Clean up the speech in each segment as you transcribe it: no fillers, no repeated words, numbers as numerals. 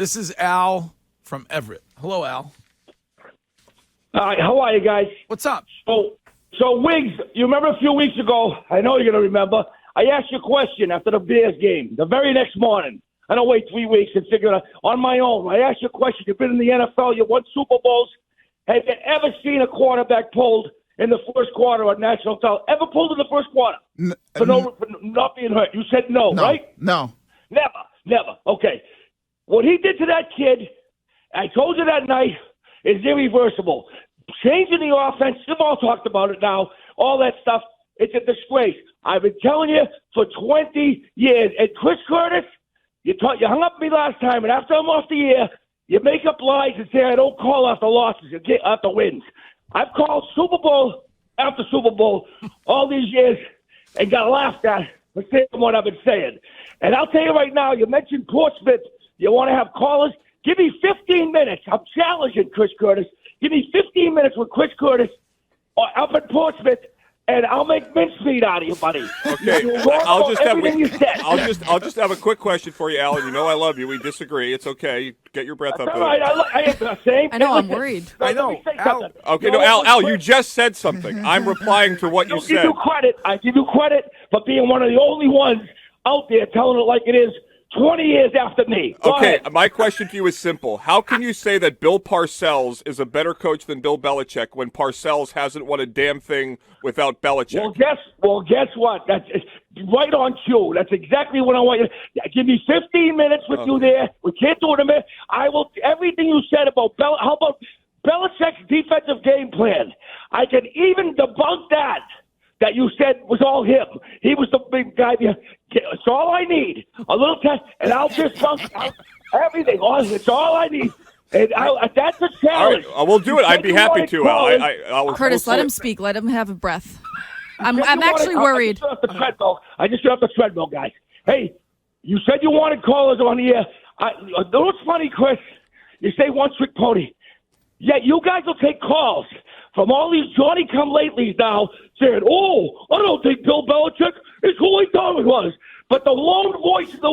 This is Al from Everett. Hello, Al. Hi, how are you guys? What's up? So Wiggs, you remember a few weeks ago, I know you're going to remember, I asked you a question after the Bears game, the very next morning. I don't wait 3 weeks and figure it out on my own. I asked you a question. You've been in the NFL. You won Super Bowls. Have you ever seen a quarterback pulled in the first quarter of national title? Ever pulled in the first quarter? For not being hurt? You said no, right? No. Never. Okay. What he did to that kid, I told you that night, is irreversible. Changing the offense, we've all talked about it now, all that stuff, it's a disgrace. I've been telling you for 20 years. And Chris Curtis, you hung up with me last time, and after I'm off the air, you make up lies and say I don't call after losses, after wins. I've called Super Bowl after Super Bowl all these years and got laughed at for saying what I've been saying. And I'll tell you right now, you mentioned Portsmouth. You want to have callers? Give me 15 minutes. I'm challenging Chris Curtis. Give me 15 minutes with Chris Curtis up in Portsmouth, and I'll make mincemeat out of you, buddy. Okay, I'll just have a quick question for you, Alan. You know I love you. We disagree. It's okay. Get your breath up. All right. I know. I'm worried. I know. Al, okay, no, Al, you just said something. I'm replying to what you said. I give you credit for being one of the only ones out there telling it like it is 20 years after me. Go ahead. My question to you is simple. How can you say that Bill Parcells is a better coach than Bill Belichick when Parcells hasn't won a damn thing without Belichick? Well, guess what? That's right on cue. That's exactly what I want you to give me 15 minutes with you there. We can't do it in a minute. I will everything you said about how about Belichick's defensive game plan? I can even debunk that you said was all him. He was the big guy there. It's all I need. A little test, and I'll just dunk everything. It's all I need. And that's a challenge. All right, we'll do it. I'd be happy to, Al. Curtis, let him speak. Let him have a breath. I'm actually worried. I just got off the treadmill, guys. Hey, you said you wanted callers on the air. You know what's funny, Chris? You say one-trick pony. Yet you guys will take calls from all these Johnny-come-latelys now saying, I don't think Bill Belichick is who he thought he was. But the lone voice of the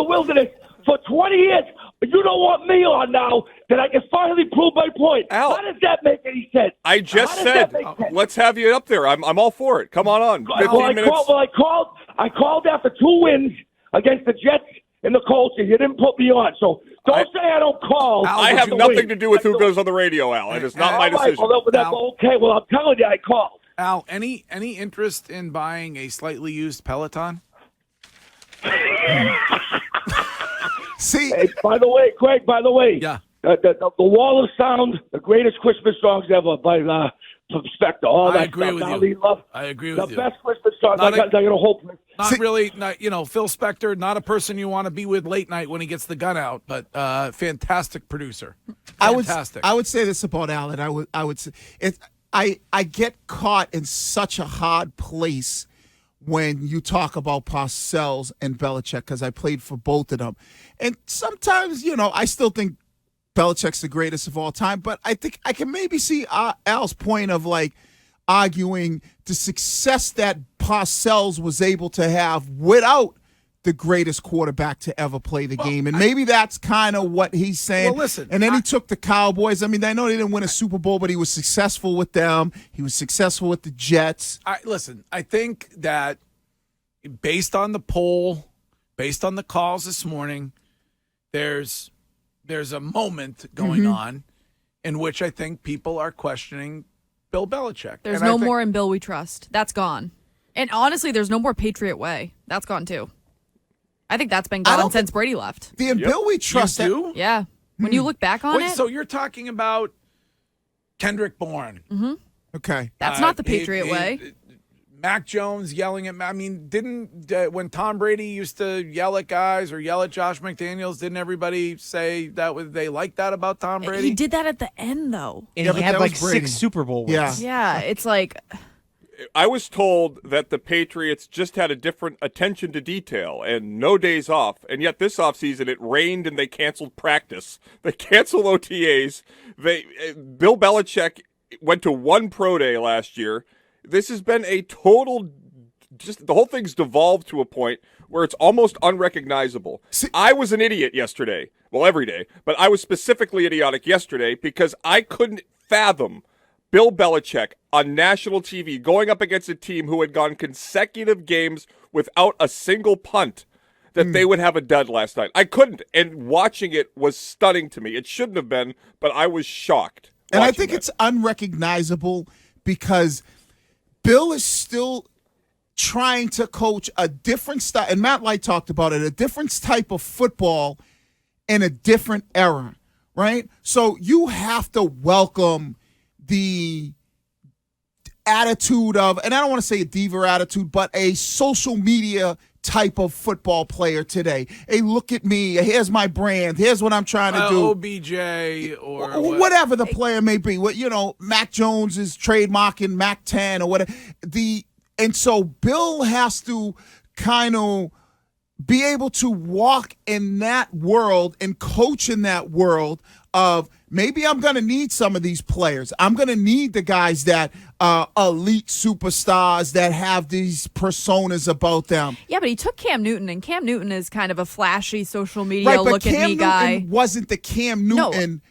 wilderness, for 20 years, you don't want me on now that I can finally prove my point. Al, how does that make any sense? I just said, let's have you up there. I'm all for it. Come on. 15 minutes. I called after 2 wins against the Jets and the Colts, and you didn't put me on. So don't say I don't call. Al, I have nothing to do with who goes on the radio, Al. It is not my decision. Okay, well, I'm telling you, I called. Al, any interest in buying a slightly used Peloton? See, hey, by the way, Craig. Yeah. The Wall of Sound, the greatest Christmas songs ever by Spector. All that I agree stuff. with you. I agree with you. The best Christmas songs. I got a whole. Not really, Phil Spector, not a person you want to be with late night when he gets the gun out, but fantastic producer. Fantastic. I would say this about Alan. I would say I get caught in such a hard place when you talk about Parcells and Belichick because I played for both of them. And sometimes, I still think Belichick's the greatest of all time, but I think I can maybe see Al's point of arguing the success that Parcells was able to have without the greatest quarterback to ever play the game. And maybe that's kind of what he's saying. Well, listen. And then he took the Cowboys. I mean, I know they didn't win a Super Bowl, but he was successful with them. He was successful with the Jets. I think that based on the poll, based on the calls this morning, there's a moment going on in which I think people are questioning Bill Belichick. There's no more in Bill we trust. That's gone. And honestly, there's no more Patriot way. That's gone too. I think that's been gone since Brady left. The Bill we trust. Yeah. When you look back on it. So you're talking about Kendrick Bourne. Mm-hmm. Okay. That's not the Patriot way. Mac Jones yelling at, when Tom Brady used to yell at guys or yell at Josh McDaniels, didn't everybody say they liked that about Tom Brady? He did that at the end, though. And he had 6 Super Bowl wins. Yeah, it's like... I was told that the Patriots just had a different attention to detail and no days off, and yet this offseason it rained and they canceled practice. They canceled OTAs. Bill Belichick went to 1 pro day last year. This has been a total, the whole thing's devolved to a point where it's almost unrecognizable. I was an idiot yesterday. Well, every day. But I was specifically idiotic yesterday because I couldn't fathom Bill Belichick on national TV going up against a team who had gone consecutive games without a single punt, that they would have a dud last night. I couldn't. And watching it was stunning to me. It shouldn't have been, but I was shocked. And I think it's unrecognizable because Bill is still trying to coach a different style, and Matt Light talked about it, a different type of football in a different era, right? So you have to welcome the attitude of, and I don't want to say a diva attitude, but a social media type of football player today. Hey, look at me. Here's my brand. Here's what I'm trying to do. OBJ or whatever the player may be. What, Mac Jones is trademarking Mac 10 or whatever. And so Bill has to kind of be able to walk in that world and coach in that world of maybe I'm going to need some of these players. I'm going to need the guys that elite superstars that have these personas about them. Yeah, but he took Cam Newton, and Cam Newton is kind of a flashy social media look-at-me guy. Newton wasn't the Cam Newton.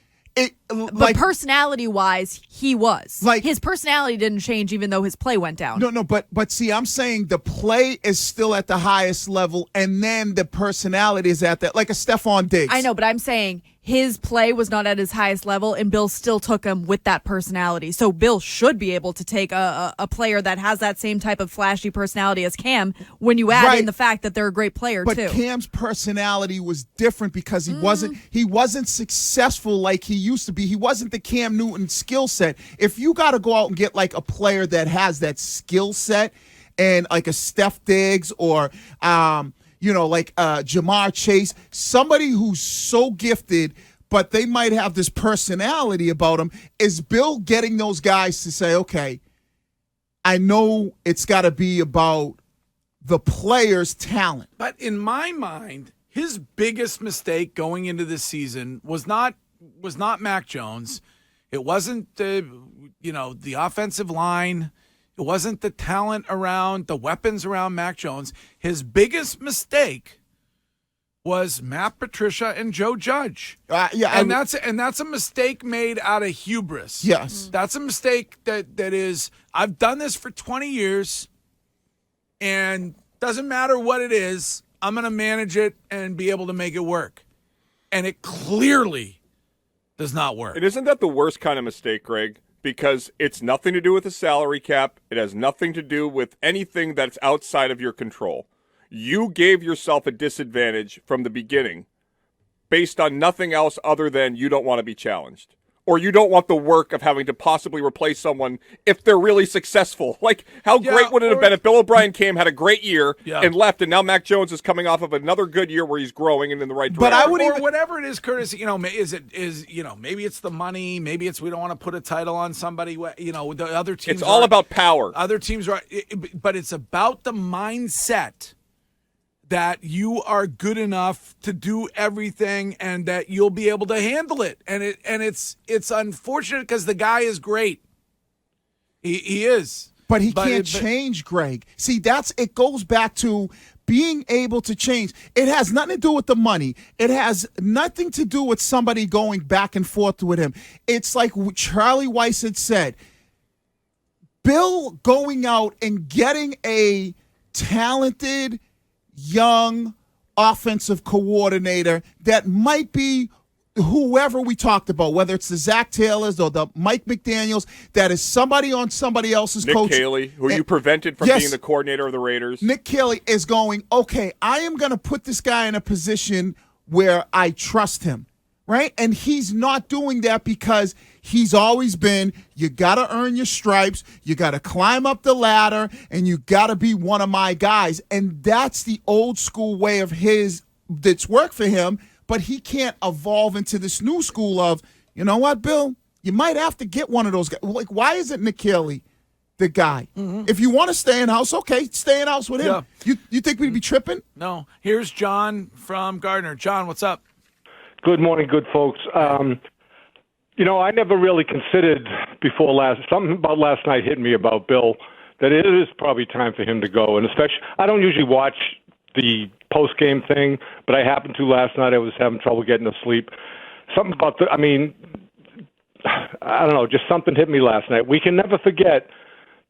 But personality-wise, he was. His personality didn't change even though his play went down. No, but see, I'm saying the play is still at the highest level, and then the personality is at that, like a Stephon Diggs. I know, but I'm saying his play was not at his highest level, and Bill still took him with that personality. So Bill should be able to take a player that has that same type of flashy personality as Cam when you add in the fact that they're a great player, but too. But Cam's personality was different because he wasn't successful like he used to be. He wasn't the Cam Newton skill set. If you got to go out and get like a player that has that skill set and like a Steph Diggs or like Jamar Chase, somebody who's so gifted, but they might have this personality about them, is Bill getting those guys to say, okay, I know it's got to be about the player's talent. But in my mind, his biggest mistake going into this season was not Mac Jones. It wasn't the offensive line. It wasn't the talent around, the weapons around Mac Jones. His biggest mistake was Matt Patricia and Joe Judge. And that's a mistake made out of hubris. Yes. That's a mistake that is, I've done this for 20 years, and doesn't matter what it is, I'm going to manage it and be able to make it work. And it clearly does not work. And isn't that the worst kind of mistake, Greg? Because it's nothing to do with the salary cap. It has nothing to do with anything that's outside of your control. You gave yourself a disadvantage from the beginning based on nothing else other than you don't want to be challenged. Or you don't want the work of having to possibly replace someone if they're really successful. Like, how great would it have been if Bill O'Brien came, had a great year, and left, and now Mac Jones is coming off of another good year where he's growing and in the right direction. But whatever it is, Curtis, maybe it's the money, maybe it's we don't want to put a title on somebody, the other teams. It's all about power. Other teams are, but it's about the mindset that you are good enough to do everything and that you'll be able to handle it. And it's unfortunate because the guy is great. He is. But he can't change, Greg. See, it goes back to being able to change. It has nothing to do with the money. It has nothing to do with somebody going back and forth with him. It's like Charlie Weiss had said, Bill going out and getting a talented young offensive coordinator that might be whoever we talked about, whether it's the Zach Taylors or the Mike McDaniels, that is somebody on somebody else's coach. Nick Caley, who you prevented from being the coordinator of the Raiders. Nick Caley is going, okay, I am going to put this guy in a position where I trust him, right? And he's not doing that because he's always been, you got to earn your stripes, you got to climb up the ladder, and you got to be one of my guys. And that's the old school way of his that's worked for him, but he can't evolve into this new school of, you know what, Bill, you might have to get one of those guys. Like, why isn't Nick Caley the guy? Mm-hmm. If you want to stay in house, okay, stay in house with him. Yeah. You think we'd be tripping? No. Here's John from Gardner. John, what's up? Good morning, good folks. I never really considered something about last night hit me about Bill, that it is probably time for him to go. And especially, I don't usually watch the post-game thing, but I happened to last night. I was having trouble getting to sleep. Something about I don't know, just something hit me last night. We can never forget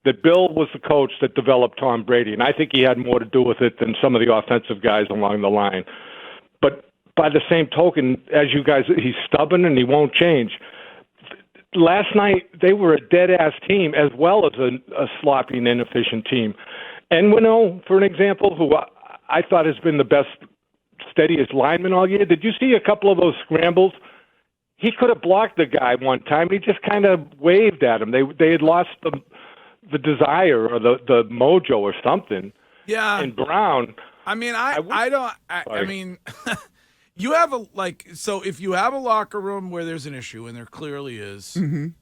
that Bill was the coach that developed Tom Brady, and I think he had more to do with it than some of the offensive guys along the line. But by the same token, as you guys, he's stubborn and he won't change. Last night, they were a dead-ass team as well as a sloppy and inefficient team. And Wino, for an example, who I thought has been the best, steadiest lineman all year, did you see a couple of those scrambles? He could have blocked the guy one time. He just kind of waved at him. They had lost the desire or the mojo or something. Yeah. And Brown. I mean, I mean, you have so if you have a locker room where there's an issue, and there clearly is, and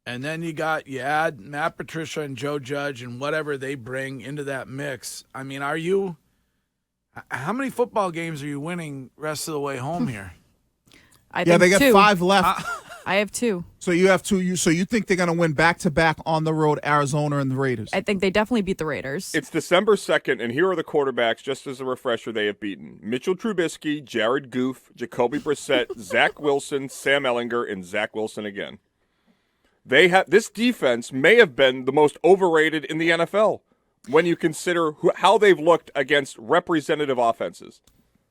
then you add Matt Patricia and Joe Judge and whatever they bring into that mix. I mean, how many football games are you winning rest of the way home here? I think they got 2. 5 left. I have 2. So you have 2. So you think they're going to win back-to-back on the road, Arizona and the Raiders? I think they definitely beat the Raiders. It's December 2nd, and here are the quarterbacks, just as a refresher, they have beaten. Mitchell Trubisky, Jared Goff, Jacoby Brissett, Zach Wilson, Sam Ehlinger, and Zach Wilson again. This defense may have been the most overrated in the NFL when you consider how they've looked against representative offenses.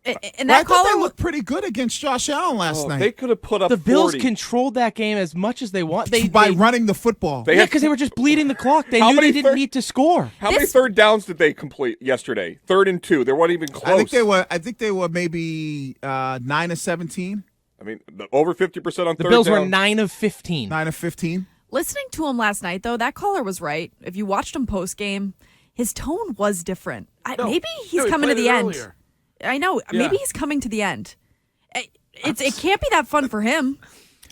And that I thought they caller looked pretty good against Josh Allen last night. They could have put up The Bills 40. controlled that game as much as they want. By running the football. Because they were just bleeding the clock. They How knew many they didn't need to score. How many third downs did they complete yesterday? 3rd and 2. They weren't even close. I think they were maybe 9 of 17. I mean, over 50% on The third Bills down. were 9 of 15. 9 of 15. Listening to him last night, though, that caller was right. If you watched him post-game, his tone was different. Maybe he's coming to the end. Earlier. I know. Yeah. Maybe he's coming to the end. It can't be that fun for him.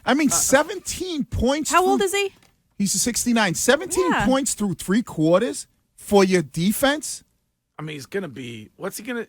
I mean, 17 points. How old is he? He's a 69. 17 Yeah. points through 3 quarters for your defense. I mean, he's gonna be.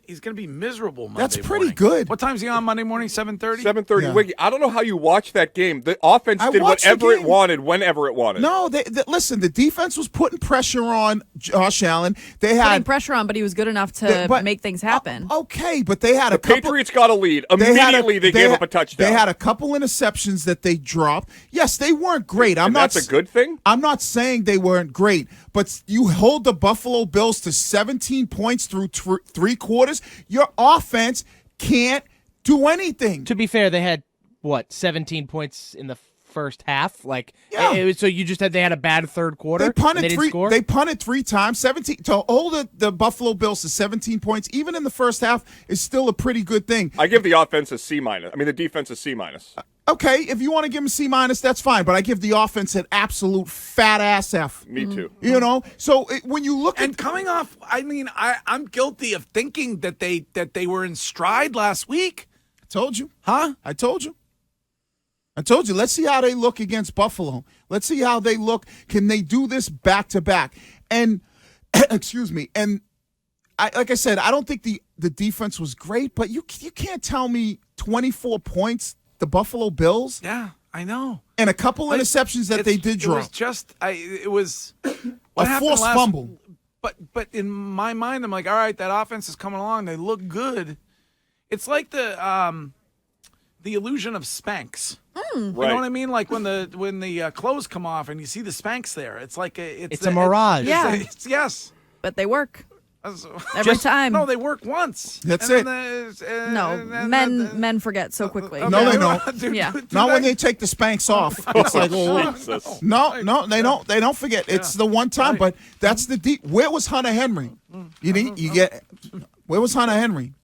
He's gonna be miserable Monday That's pretty morning. good. What time's he on Monday morning? 7:30. 7:30. Yeah. Wiggy, I don't know how you watch that game. The offense I did watched the whatever it game. wanted, whenever it wanted. No, listen, the defense was putting pressure on Josh Allen. They had Putting pressure on, but he was good enough to make things happen. Okay, but they had The a couple. Patriots got a lead. Immediately, they gave up a touchdown. They had a couple interceptions that they dropped. Yes, they weren't great. That's a good thing? I'm not saying they weren't great, but you hold the Buffalo Bills to 17 points through 3 quarters. Your offense can't do anything. To be fair, they had, 17 points in the first half? Yeah. So they had a bad third quarter? They punted and they didn't 3. score? They punted 3 times. 17 to hold the Buffalo Bills to 17 points, even in the first half, is still a pretty good thing. I give the offense a C-. I mean, the defense a C-. Okay, if you want to give them C-, that's fine. But I give the offense an absolute fat ass F. Me too. You know, so when you look And at coming off, I mean, I'm guilty of thinking that they were in stride last week. I told you. Huh? I told you. Let's see how they look against Buffalo. Let's see how they look. Can they do this back to back? And excuse me. And like I said, I don't think the defense was great, but you can't tell me 24 points, the Buffalo Bills. Yeah, I know. And a couple interceptions that they did drop. It was just it was A forced fumble. But in my mind, I'm like, all right, that offense is coming along. They look good. It's like the illusion of Spanx. Right. You know what I mean? Like when the clothes come off and you see the Spanx there. It's like it's a mirage. Yeah. Yes. But they work. Every time. No, they work once. That's and it. Men forget so quickly. No, they don't. Yeah. Not when they take the Spanx off. It's like, Jesus. no, they don't. They don't forget. It's the one time, Right. but that's the deep. Where was Hunter Henry? Where was Hunter Henry?